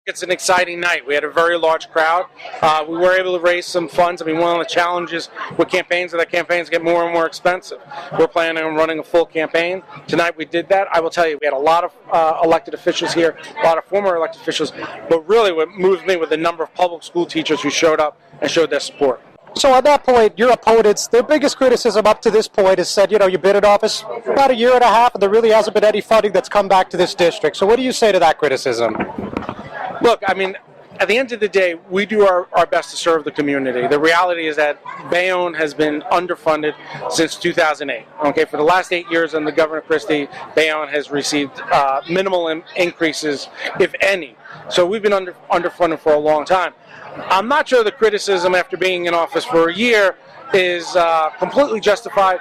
It's an exciting night. We had a very large crowd. We were able to raise some funds. I mean, one of the challenges with campaigns is that campaigns get more and more expensive. We're planning on running a full campaign. Tonight we did that. I will tell you, we had a lot of elected officials here, a lot of former elected officials, but really what moved me was the number of public school teachers who showed up and showed their support. So at that point, your opponents, their biggest criticism up to this point is said, you've been in office about a year and a half, and there really hasn't been any funding that's come back to this district. So what do you say to that criticism? Look, I mean, at the end of the day, we do our best to serve the community. The reality is that Bayonne has been underfunded since 2008. Okay, for the last 8 years under Governor Christie, Bayonne has received minimal increases, if any. So we've been underfunded for a long time. I'm not sure the criticism after being in office for a year is completely justified,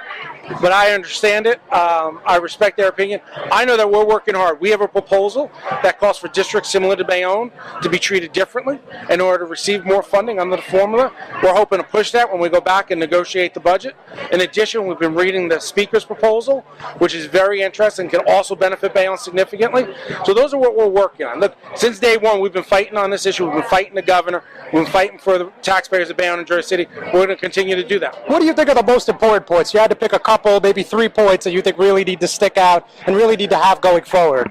but I understand it. I respect their opinion. I know that we're working hard. We have a proposal that calls for districts similar to Bayonne to be treated differently in order to receive more funding under the formula. We're hoping to push that when we go back and negotiate the budget. In addition, we've been reading the Speaker's proposal, which is very interesting, can also benefit Bayonne significantly. So those are what we're working on. Look, since day one, we've been fighting on this issue. We've been fighting the governor. We've been fighting for the taxpayers of Bayonne and Jersey City. We're going to continue to do that. What do you think are the most important points? You had to pick a couple, maybe 3 points that you think really need to stick out and really need to have going forward.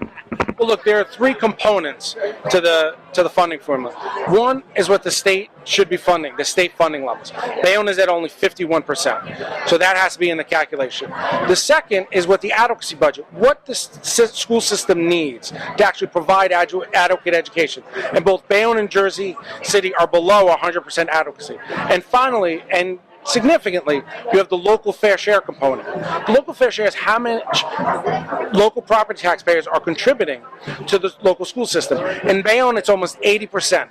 Well, look, there are 3 components to the funding formula. One is what the state should be funding, the state funding levels. Bayonne is at only 51%, so that has to be in the calculation. The second is what the adequacy budget, what the school system needs to actually provide adequate education. And both Bayonne and Jersey City are below 100% adequacy. And finally, and significantly, you have the local fair share component. The local fair share is how much local property taxpayers are contributing to the local school system. In Bayonne, it's almost 80%.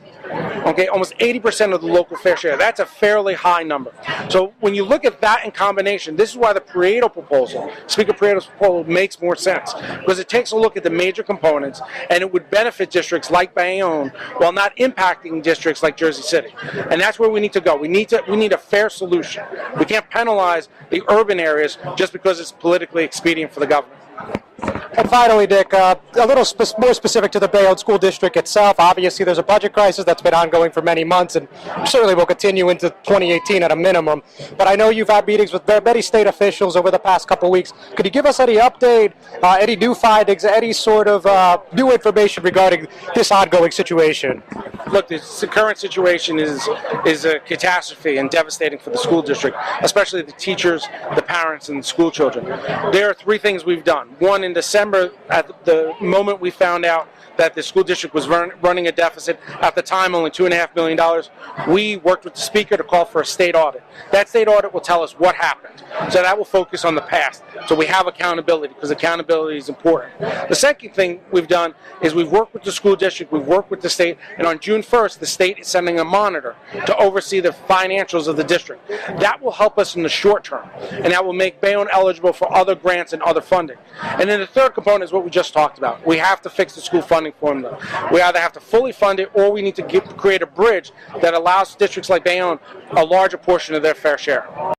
Okay, almost 80% of the local fair share. That's a fairly high number. So when you look at that in combination, this is why the Prieto proposal, Speaker Prieto's proposal, makes more sense, because it takes a look at the major components, and it would benefit districts like Bayonne while not impacting districts like Jersey City. And that's where we need to go. We need a fair solution. We can't penalize the urban areas just because it's politically expedient for the government. And finally, Nick, a little more specific to the Bayonne School District itself. Obviously, there's a budget crisis that's been ongoing for many months and certainly will continue into 2018 at a minimum. But I know you've had meetings with many state officials over the past couple of weeks. Could you give us any update, any new findings, any sort of new information regarding this ongoing situation? Look, the current situation is a catastrophe and devastating for the school district, especially the teachers, the parents, and the school children. There are 3 things we've done. One, in December, at the moment we found out that the school district was running a deficit, at the time only $2.5 million, we worked with the Speaker to call for a state audit. That state audit will tell us what happened. So that will focus on the past. So we have accountability, because accountability is important. The second thing we've done is we've worked with the school district, we've worked with the state, and on June 1st, the state is sending a monitor to oversee the financials of the district. That will help us in the short term, and that will make Bayonne eligible for other grants and other funding. And then the third component is what we just talked about. We have to fix the school funding formula. We either have to fully fund it, or we need to create a bridge that allows districts like Bayonne a larger portion of their fair share.